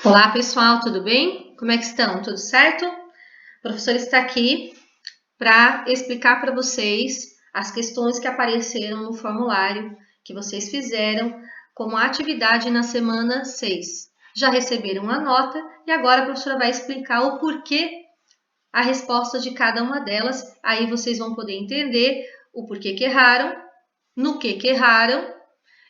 Olá pessoal, tudo bem? Como é que estão? Tudo certo? O professor está aqui para explicar para vocês as questões que apareceram no formulário que vocês fizeram como atividade na semana 6. Já receberam a nota e agora a professora vai explicar o porquê, a resposta de cada uma delas. Aí vocês vão poder entender o porquê que erraram, no que erraram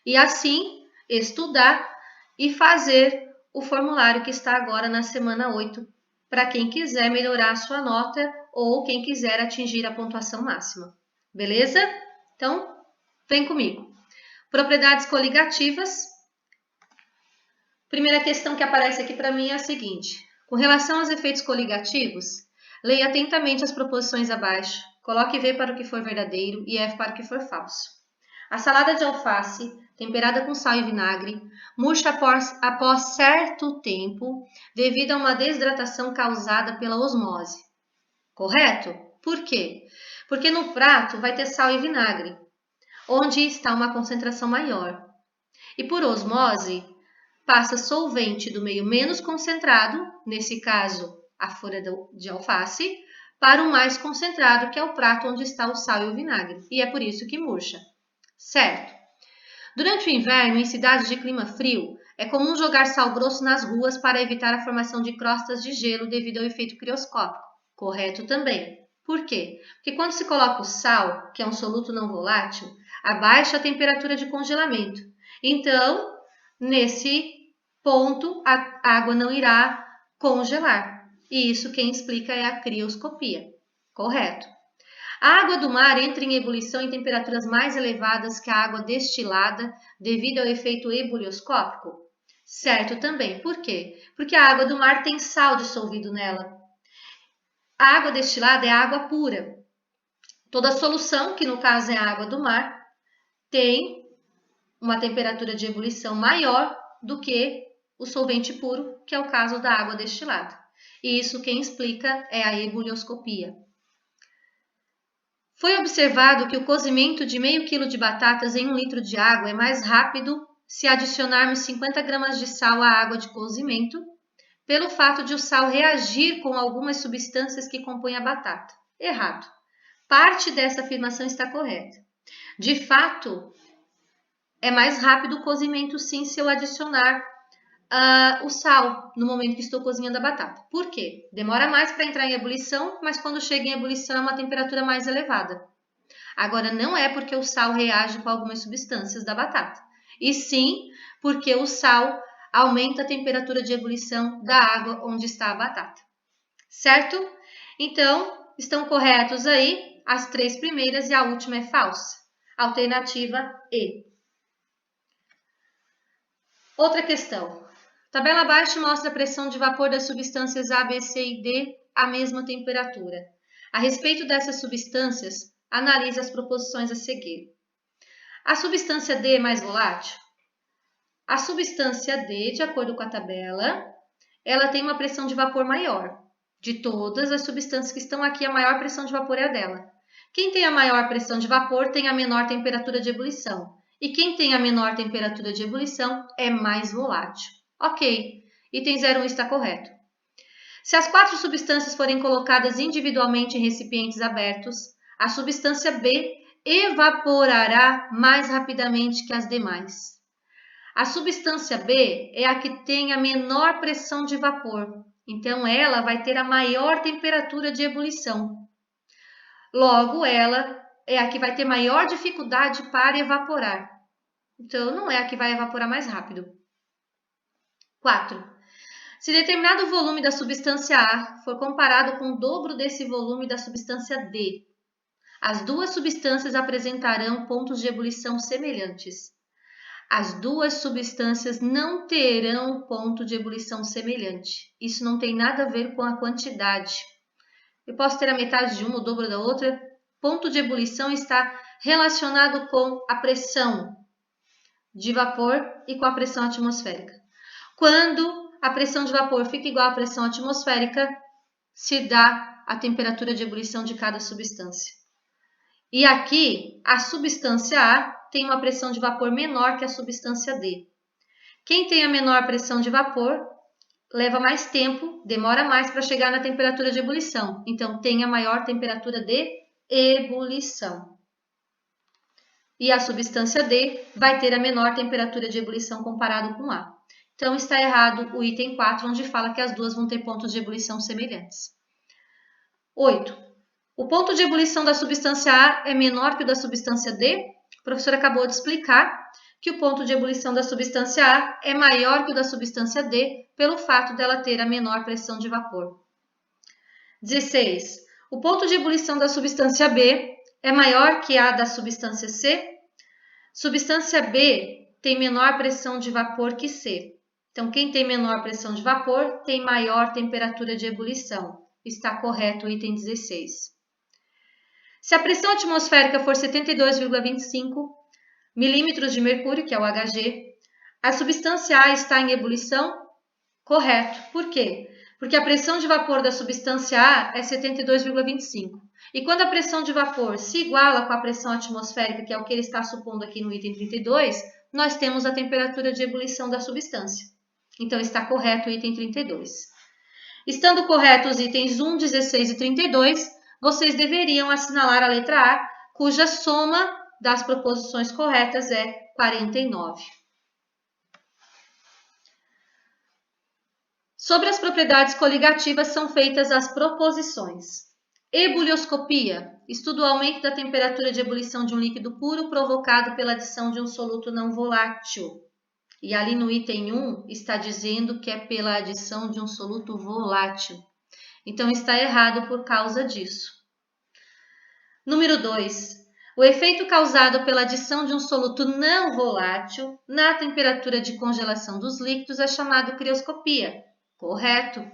e assim estudar e fazer o formulário que está agora na semana 8, para quem quiser melhorar a sua nota ou quem quiser atingir a pontuação máxima. Beleza? Então, vem comigo. Propriedades coligativas. Primeira questão que aparece aqui para mim é a seguinte: com relação aos efeitos coligativos, leia atentamente as proposições abaixo, coloque V para o que for verdadeiro e F para o que for falso. A salada de alface, temperada com sal e vinagre, murcha após certo tempo devido a uma desidratação causada pela osmose. Correto? Por quê? Porque no prato vai ter sal e vinagre, onde está uma concentração maior. E por osmose, passa solvente do meio menos concentrado, nesse caso a folha de alface, para o mais concentrado, que é o prato onde está o sal e o vinagre. E é por isso que murcha. Certo. Durante o inverno, em cidades de clima frio, é comum jogar sal grosso nas ruas para evitar a formação de crostas de gelo devido ao efeito crioscópico. Correto também. Por quê? Porque quando se coloca o sal, que é um soluto não volátil, abaixa a temperatura de congelamento. Então, nesse ponto, a água não irá congelar. E isso quem explica é a crioscopia. Correto. A água do mar entra em ebulição em temperaturas mais elevadas que a água destilada devido ao efeito ebulioscópico? Certo também. Por quê? Porque a água do mar tem sal dissolvido nela. A água destilada é água pura. Toda solução, que no caso é a água do mar, tem uma temperatura de ebulição maior do que o solvente puro, que é o caso da água destilada. E isso quem explica é a ebulioscopia. Foi observado que o cozimento de meio quilo de batatas em 1 litro de água é mais rápido se adicionarmos 50 gramas de sal à água de cozimento, pelo fato de o sal reagir com algumas substâncias que compõem a batata. Errado. Parte dessa afirmação está correta. De fato, é mais rápido o cozimento sim se eu adicionar o sal no momento que estou cozinhando a batata. Por quê? Demora mais para entrar em ebulição, mas quando chega em ebulição é uma temperatura mais elevada. Agora, não é porque o sal reage com algumas substâncias da batata, e sim porque o sal aumenta a temperatura de ebulição da água onde está a batata. Certo? Então, estão corretos aí as 3 primeiras e a última é falsa. Alternativa E. Outra questão. Tabela abaixo mostra a pressão de vapor das substâncias A, B, C e D à mesma temperatura. A respeito dessas substâncias, analise as proposições a seguir. A substância D é mais volátil? A substância D, de acordo com a tabela, ela tem uma pressão de vapor maior. De todas as substâncias que estão aqui, a maior pressão de vapor é a dela. Quem tem a maior pressão de vapor tem a menor temperatura de ebulição. E quem tem a menor temperatura de ebulição é mais volátil. Ok, item 01 está correto. Se as 4 substâncias forem colocadas individualmente em recipientes abertos, a substância B evaporará mais rapidamente que as demais. A substância B é a que tem a menor pressão de vapor, então ela vai ter a maior temperatura de ebulição. Logo, ela é a que vai ter maior dificuldade para evaporar. Então, não é a que vai evaporar mais rápido. 4. Se determinado volume da substância A for comparado com o dobro desse volume da substância D, as duas substâncias apresentarão pontos de ebulição semelhantes. As duas substâncias não terão ponto de ebulição semelhante. Isso não tem nada a ver com a quantidade. Eu posso ter a metade de uma, o dobro da outra. Ponto de ebulição está relacionado com a pressão de vapor e com a pressão atmosférica. Quando a pressão de vapor fica igual à pressão atmosférica, se dá a temperatura de ebulição de cada substância. E aqui, a substância A tem uma pressão de vapor menor que a substância D. Quem tem a menor pressão de vapor leva mais tempo, demora mais para chegar na temperatura de ebulição. Então, tem a maior temperatura de ebulição. E a substância D vai ter a menor temperatura de ebulição comparado com A. Então, está errado o item 4, onde fala que as duas vão ter pontos de ebulição semelhantes. 8. O ponto de ebulição da substância A é menor que o da substância D? O professor acabou de explicar que o ponto de ebulição da substância A é maior que o da substância D pelo fato dela ter a menor pressão de vapor. 16. O ponto de ebulição da substância B é maior que a da substância C? Substância B tem menor pressão de vapor que C. Então, quem tem menor pressão de vapor tem maior temperatura de ebulição. Está correto o item 16. Se a pressão atmosférica for 72,25 milímetros de mercúrio, que é o Hg, a substância A está em ebulição? Correto. Por quê? Porque a pressão de vapor da substância A é 72,25. E quando a pressão de vapor se iguala com a pressão atmosférica, que é o que ele está supondo aqui no item 32, nós temos a temperatura de ebulição da substância. Então, está correto o item 32. Estando corretos os itens 1, 16 e 32, vocês deveriam assinalar a letra A, cuja soma das proposições corretas é 49. Sobre as propriedades coligativas são feitas as proposições. Ebulioscopia, estuda o aumento da temperatura de ebulição de um líquido puro provocado pela adição de um soluto não volátil. E ali no item 1 está dizendo que é pela adição de um soluto volátil. Então está errado por causa disso. Número 2. O efeito causado pela adição de um soluto não volátil na temperatura de congelação dos líquidos é chamado crioscopia. Correto.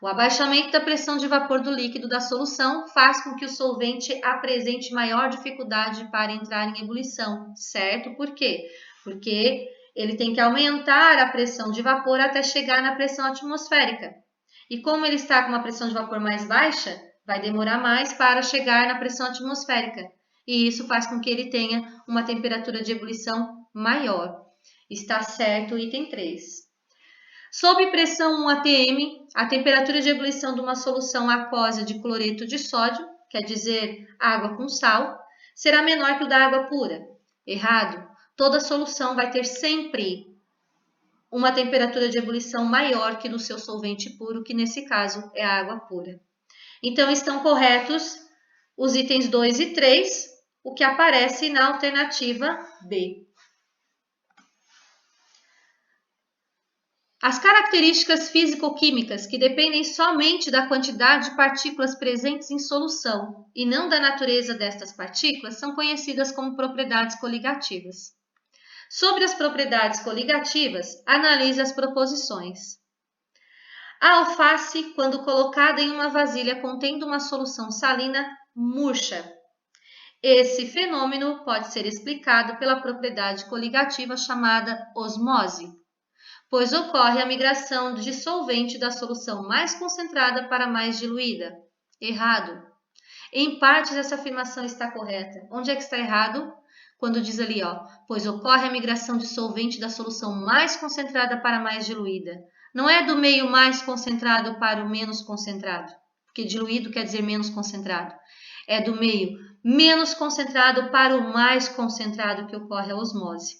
O abaixamento da pressão de vapor do líquido da solução faz com que o solvente apresente maior dificuldade para entrar em ebulição, certo? Por quê? Porque ele tem que aumentar a pressão de vapor até chegar na pressão atmosférica. E como ele está com uma pressão de vapor mais baixa, vai demorar mais para chegar na pressão atmosférica. E isso faz com que ele tenha uma temperatura de ebulição maior. Está certo o item 3. Sob pressão 1 atm, a temperatura de ebulição de uma solução aquosa de cloreto de sódio, quer dizer, água com sal, será menor que o da água pura. Errado. Toda solução vai ter sempre uma temperatura de ebulição maior que do seu solvente puro, que nesse caso é a água pura. Então, estão corretos os itens 2 e 3, o que aparece na alternativa B. As características físico-químicas que dependem somente da quantidade de partículas presentes em solução e não da natureza destas partículas são conhecidas como propriedades coligativas. Sobre as propriedades coligativas, analise as proposições. A alface, quando colocada em uma vasilha contendo uma solução salina, murcha. Esse fenômeno pode ser explicado pela propriedade coligativa chamada osmose, pois ocorre a migração de solvente da solução mais concentrada para a mais diluída. Errado. Em partes, essa afirmação está correta. Onde é que está errado? Quando diz ali, pois ocorre a migração de solvente da solução mais concentrada para a mais diluída. Não é do meio mais concentrado para o menos concentrado, porque diluído quer dizer menos concentrado. É do meio menos concentrado para o mais concentrado que ocorre a osmose.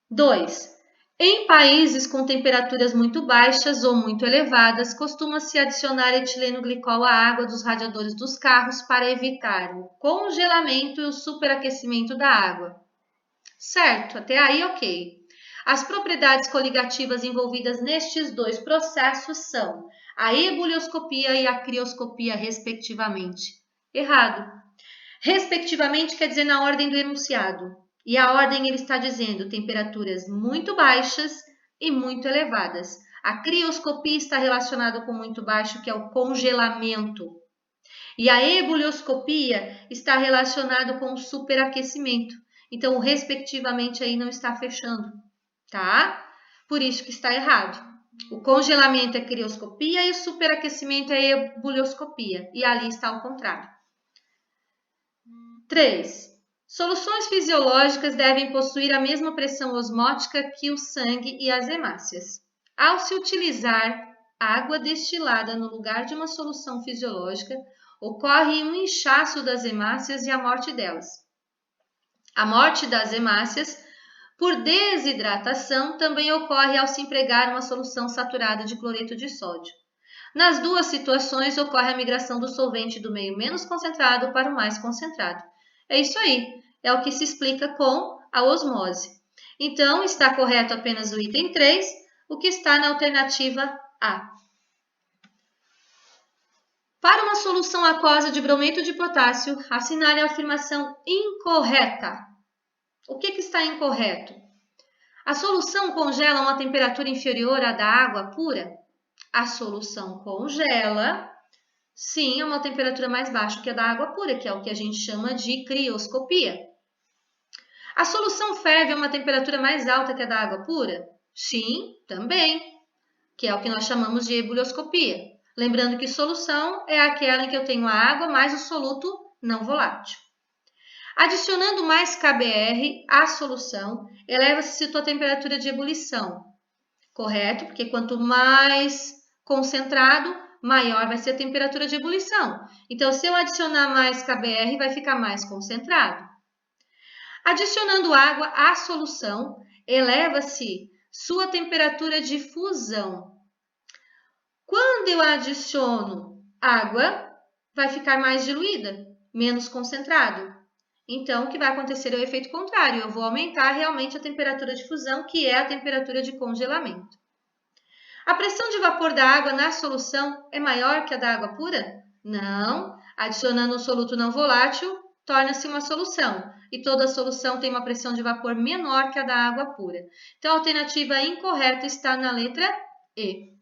2. Em países com temperaturas muito baixas ou muito elevadas, costuma-se adicionar etileno glicol à água dos radiadores dos carros para evitar o congelamento e o superaquecimento da água. Certo, até aí ok. As propriedades coligativas envolvidas nestes dois processos são a ebulioscopia e a crioscopia, respectivamente. Errado. Respectivamente quer dizer na ordem do enunciado. E a ordem ele está dizendo temperaturas muito baixas e muito elevadas. A crioscopia está relacionada com muito baixo, que é o congelamento. E a ebulioscopia está relacionada com o superaquecimento. Então, respectivamente, aí não está fechando, tá? Por isso que está errado. O congelamento é crioscopia e o superaquecimento é ebulioscopia. E ali está ao contrário. 3. Soluções fisiológicas devem possuir a mesma pressão osmótica que o sangue e as hemácias. Ao se utilizar água destilada no lugar de uma solução fisiológica, ocorre um inchaço das hemácias e a morte delas. A morte das hemácias por desidratação também ocorre ao se empregar uma solução saturada de cloreto de sódio. Nas duas situações, ocorre a migração do solvente do meio menos concentrado para o mais concentrado. É isso aí, é o que se explica com a osmose. Então, está correto apenas o item 3, o que está na alternativa A. Para uma solução aquosa de brometo de potássio, assinale a afirmação incorreta. O que está incorreto? A solução congela a uma temperatura inferior à da água pura? A solução congela, sim, a uma temperatura mais baixa que a da água pura, que é o que a gente chama de crioscopia. A solução ferve a uma temperatura mais alta que a da água pura? Sim, também, que é o que nós chamamos de ebulioscopia. Lembrando que solução é aquela em que eu tenho a água mais o soluto não volátil. Adicionando mais KBr à solução, eleva-se sua temperatura de ebulição. Correto? Porque quanto mais concentrado, maior vai ser a temperatura de ebulição. Então, se eu adicionar mais KBr, vai ficar mais concentrado. Adicionando água à solução, eleva-se sua temperatura de fusão. Quando eu adiciono água, vai ficar mais diluída, menos concentrado. Então, o que vai acontecer é o efeito contrário. Eu vou aumentar realmente a temperatura de fusão, que é a temperatura de congelamento. A pressão de vapor da água na solução é maior que a da água pura? Não. Adicionando um soluto não volátil, torna-se uma solução. E toda solução tem uma pressão de vapor menor que a da água pura. Então, a alternativa incorreta está na letra E.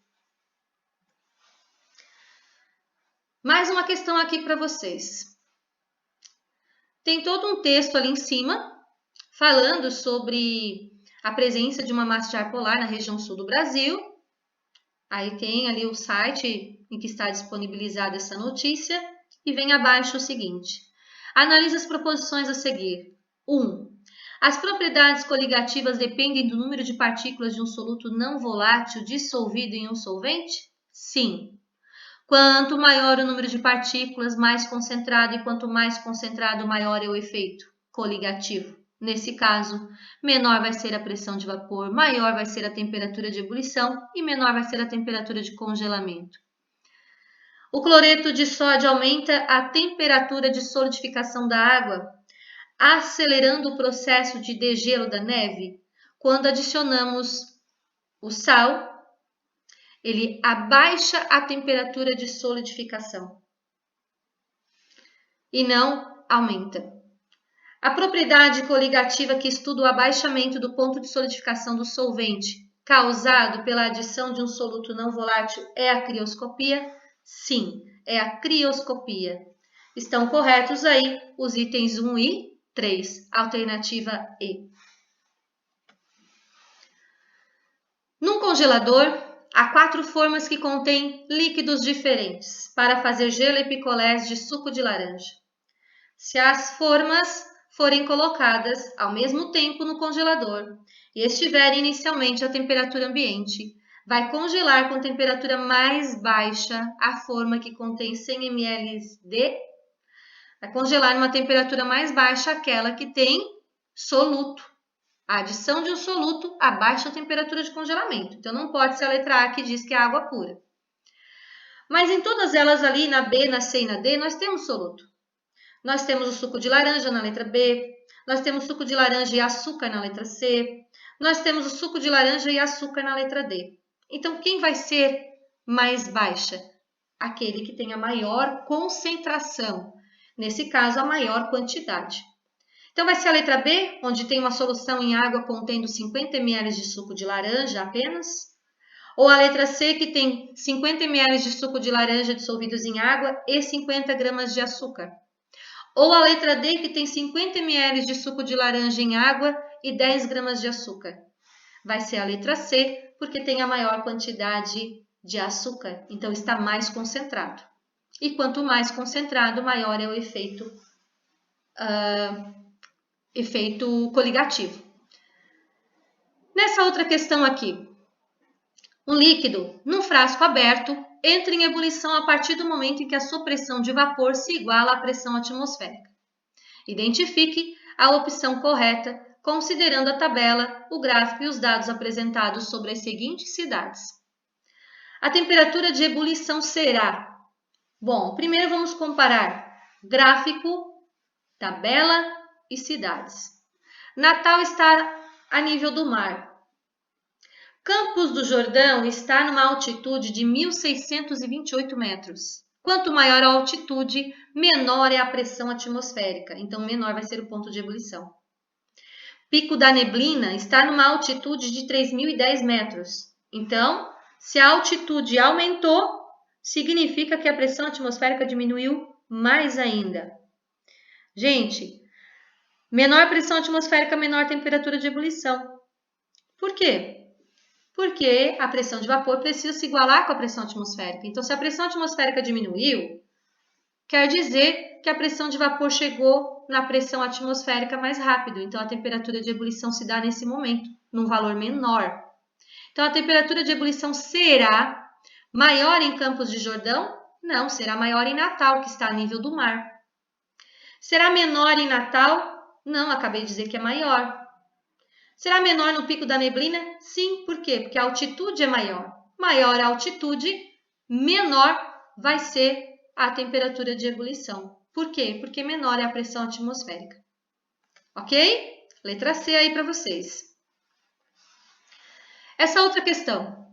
Mais uma questão aqui para vocês. Tem todo um texto ali em cima falando sobre a presença de uma massa de ar polar na região sul do Brasil. Aí tem ali o site em que está disponibilizada essa notícia e vem abaixo o seguinte. Analise as proposições a seguir. 1. As propriedades coligativas dependem do número de partículas de um soluto não volátil dissolvido em um solvente? Sim. Quanto maior o número de partículas, mais concentrado, e quanto mais concentrado, maior é o efeito coligativo. Nesse caso, menor vai ser a pressão de vapor, maior vai ser a temperatura de ebulição e menor vai ser a temperatura de congelamento. O cloreto de sódio aumenta a temperatura de solidificação da água, acelerando o processo de degelo da neve. Quando adicionamos o sal, ele abaixa a temperatura de solidificação e não aumenta. A propriedade coligativa que estuda o abaixamento do ponto de solidificação do solvente causado pela adição de um soluto não volátil é a crioscopia? Sim, é a crioscopia. Estão corretos aí os itens 1 e 3, alternativa E. Num congelador, há 4 formas que contêm líquidos diferentes para fazer gelo e picolés de suco de laranja. Se as formas forem colocadas ao mesmo tempo no congelador e estiverem inicialmente à temperatura ambiente, vai congelar com temperatura mais baixa a forma que contém 100 ml de... Vai congelar numa temperatura mais baixa aquela que tem soluto. A adição de um soluto abaixa a temperatura de congelamento. Então, não pode ser a letra A que diz que é água pura. Mas em todas elas ali, na B, na C e na D, nós temos soluto. Nós temos o suco de laranja na letra B, nós temos suco de laranja e açúcar na letra C, nós temos o suco de laranja e açúcar na letra D. Então, quem vai ser mais baixa? Aquele que tem a maior concentração. Nesse caso, a maior quantidade. Então, vai ser a letra B, onde tem uma solução em água contendo 50 ml de suco de laranja apenas. Ou a letra C, que tem 50 ml de suco de laranja dissolvidos em água e 50 gramas de açúcar. Ou a letra D, que tem 50 ml de suco de laranja em água e 10 gramas de açúcar. Vai ser a letra C, porque tem a maior quantidade de açúcar, então está mais concentrado. E quanto mais concentrado, maior é o efeito coligativo. Nessa outra questão aqui, Um líquido, num frasco aberto, entra em ebulição a partir do momento em que a sua pressão de vapor se iguala à pressão atmosférica. Identifique a opção correta, considerando a tabela, o gráfico e os dados apresentados sobre as seguintes cidades. A temperatura de ebulição será... Bom, primeiro vamos comparar gráfico, tabela e cidades. Natal está a nível do mar. Campos do Jordão está numa altitude de 1.628 metros. Quanto maior a altitude, menor é a pressão atmosférica, então menor vai ser o ponto de ebulição. Pico da Neblina está numa altitude de 3.010 metros. Então, se a altitude aumentou, significa que a pressão atmosférica diminuiu mais ainda. Gente, menor pressão atmosférica, menor temperatura de ebulição. Por quê? Porque a pressão de vapor precisa se igualar com a pressão atmosférica. Então, se a pressão atmosférica diminuiu, quer dizer que a pressão de vapor chegou na pressão atmosférica mais rápido. Então, a temperatura de ebulição se dá nesse momento, num valor menor. Então, a temperatura de ebulição será maior em Campos de Jordão? Não, será maior em Natal, que está a nível do mar. Será menor em Natal? Não, acabei de dizer que é maior. Será menor no Pico da Neblina? Sim, por quê? Porque a altitude é maior. Maior a altitude, menor vai ser a temperatura de ebulição. Por quê? Porque menor é a pressão atmosférica. Ok? Letra C aí para vocês. Essa outra questão.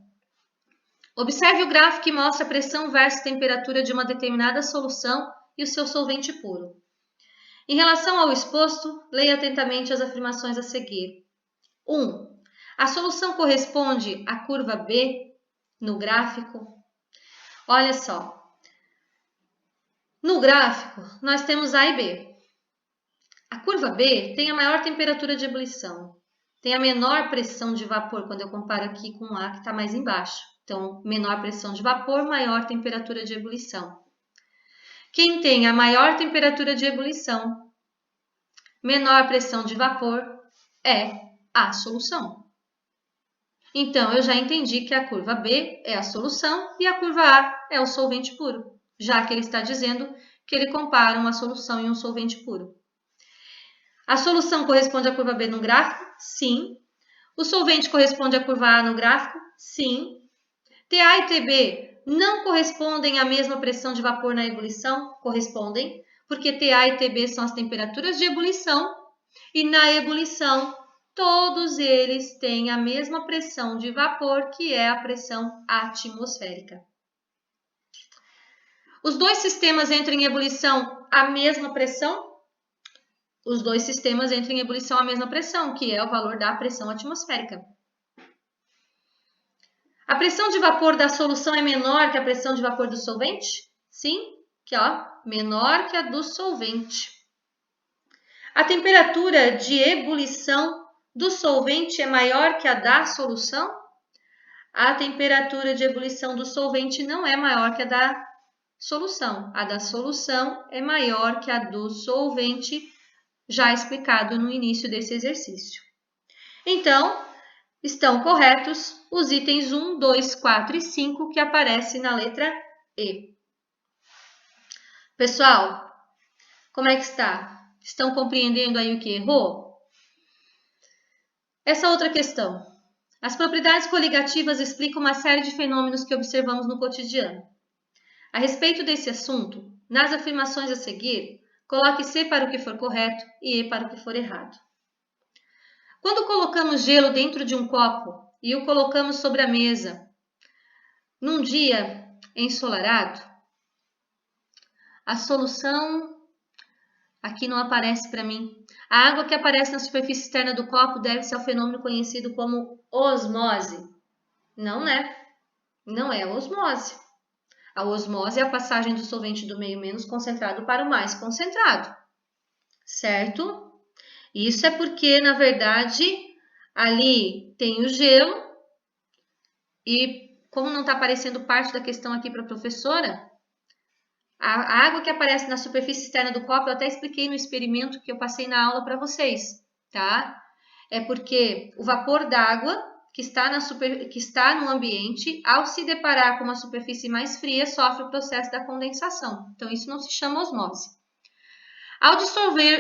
Observe o gráfico que mostra a pressão versus temperatura de uma determinada solução e o seu solvente puro. Em relação ao exposto, leia atentamente as afirmações a seguir. 1. A solução corresponde à curva B no gráfico. Olha só. No gráfico, nós temos A e B. A curva B tem a maior temperatura de ebulição. Tem a menor pressão de vapor, quando eu comparo aqui com A, que está mais embaixo. Então, menor pressão de vapor, maior temperatura de ebulição. Quem tem a maior temperatura de ebulição, menor pressão de vapor, é a solução. Então, eu já entendi que a curva B é a solução e a curva A é o solvente puro, já que ele está dizendo que ele compara uma solução e um solvente puro. A solução corresponde à curva B no gráfico? Sim. O solvente corresponde à curva A no gráfico? Sim. TA e TB não correspondem à mesma pressão de vapor na ebulição? Correspondem, porque TA e TB são as temperaturas de ebulição e na ebulição todos eles têm a mesma pressão de vapor, que é a pressão atmosférica. Os dois sistemas entram em ebulição à mesma pressão? Os dois sistemas entram em ebulição à mesma pressão, que é o valor da pressão atmosférica. A pressão de vapor da solução é menor que a pressão de vapor do solvente? Sim, que menor que a do solvente. A temperatura de ebulição do solvente é maior que a da solução? A temperatura de ebulição do solvente não é maior que a da solução. A da solução é maior que a do solvente, já explicado no início desse exercício. Então, estão corretos os itens 1, 2, 4 e 5 que aparecem na letra E. Pessoal, como é que está? Estão compreendendo aí o que errou? Essa outra questão. As propriedades coligativas explicam uma série de fenômenos que observamos no cotidiano. A respeito desse assunto, nas afirmações a seguir, coloque C para o que for correto e E para o que for errado. Quando colocamos gelo dentro de um copo e o colocamos sobre a mesa, num dia ensolarado, a solução aqui não aparece para mim. A água que aparece na superfície externa do copo deve-se ao fenômeno conhecido como osmose. Não é. Não é osmose. A osmose é a passagem do solvente do meio menos concentrado para o mais concentrado. Certo? Isso é porque, na verdade, ali tem o gelo e, como não está aparecendo parte da questão aqui para a professora, a água que aparece na superfície externa do copo, eu até expliquei no experimento que eu passei na aula para vocês, tá? É porque o vapor d'água que está no ambiente, ao se deparar com uma superfície mais fria, sofre o processo da condensação. Então, isso não se chama osmose. Ao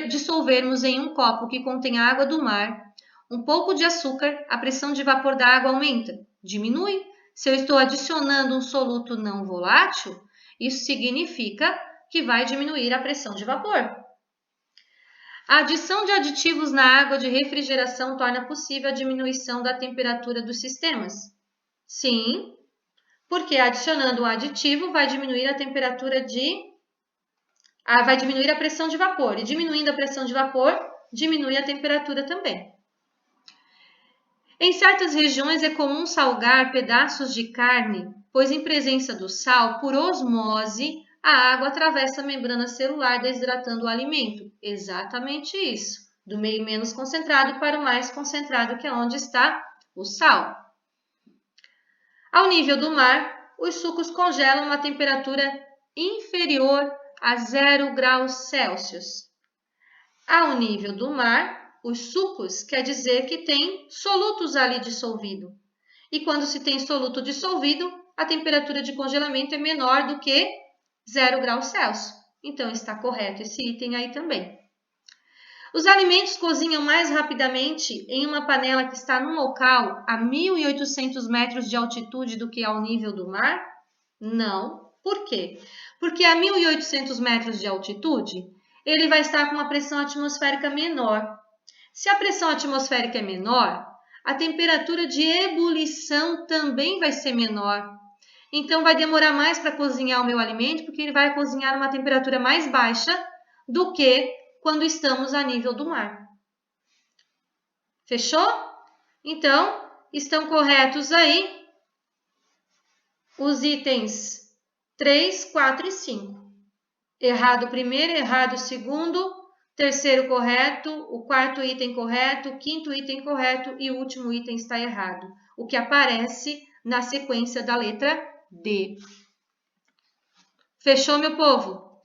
dissolvermos em um copo que contém água do mar, um pouco de açúcar, a pressão de vapor da água aumenta, diminui. Se eu estou adicionando um soluto não volátil, isso significa que vai diminuir a pressão de vapor. A adição de aditivos na água de refrigeração torna possível a diminuição da temperatura dos sistemas. Sim, porque adicionando um aditivo vai diminuir a temperatura vai diminuir a pressão de vapor, e diminuindo a pressão de vapor, diminui a temperatura também. Em certas regiões é comum salgar pedaços de carne, pois em presença do sal, por osmose, a água atravessa a membrana celular, desidratando o alimento. Exatamente isso, do meio menos concentrado para o mais concentrado, que é onde está o sal. Ao nível do mar, os sucos congelam a uma temperatura inferior a 0 graus Celsius. Ao nível do mar, os sucos quer dizer que tem solutos ali dissolvido. E quando se tem soluto dissolvido, a temperatura de congelamento é menor do que 0 graus Celsius. Então, está correto esse item aí também. Os alimentos cozinham mais rapidamente em uma panela que está num local a 1.800 metros de altitude do que ao nível do mar? Não. Por quê? Porque a 1.800 metros de altitude, ele vai estar com uma pressão atmosférica menor. Se a pressão atmosférica é menor, a temperatura de ebulição também vai ser menor. Então, vai demorar mais para cozinhar o meu alimento, porque ele vai cozinhar a uma temperatura mais baixa do que quando estamos a nível do mar. Fechou? Então, estão corretos aí os itens 3, 4 e 5. Errado o primeiro, errado o segundo, terceiro correto, o quarto item correto, o quinto item correto e o último item está errado. O que aparece na sequência da letra D. Fechou, meu povo?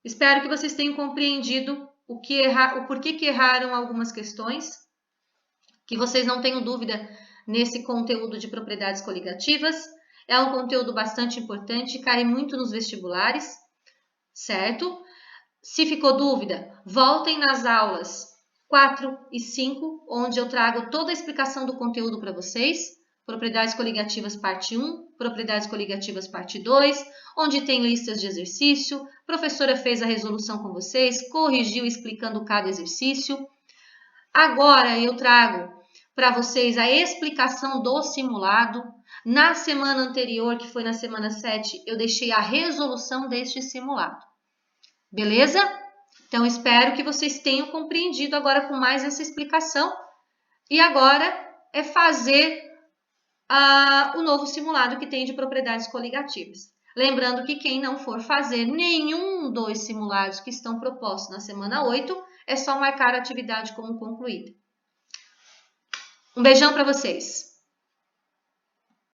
Espero que vocês tenham compreendido o porquê que erraram algumas questões, que vocês não tenham dúvida nesse conteúdo de propriedades coligativas. É um conteúdo bastante importante, cai muito nos vestibulares, certo? Se ficou dúvida, voltem nas aulas 4 e 5, onde eu trago toda a explicação do conteúdo para vocês. Propriedades coligativas parte 1, propriedades coligativas parte 2, onde tem listas de exercício, a professora fez a resolução com vocês, corrigiu explicando cada exercício. Agora eu trago para vocês a explicação do simulado. Na semana anterior, que foi na semana 7, eu deixei a resolução deste simulado. Beleza? Então, espero que vocês tenham compreendido agora com mais essa explicação. E agora é fazer o novo simulado que tem de propriedades coligativas. Lembrando que quem não for fazer nenhum dos simulados que estão propostos na semana 8, é só marcar a atividade como concluída. Um beijão para vocês!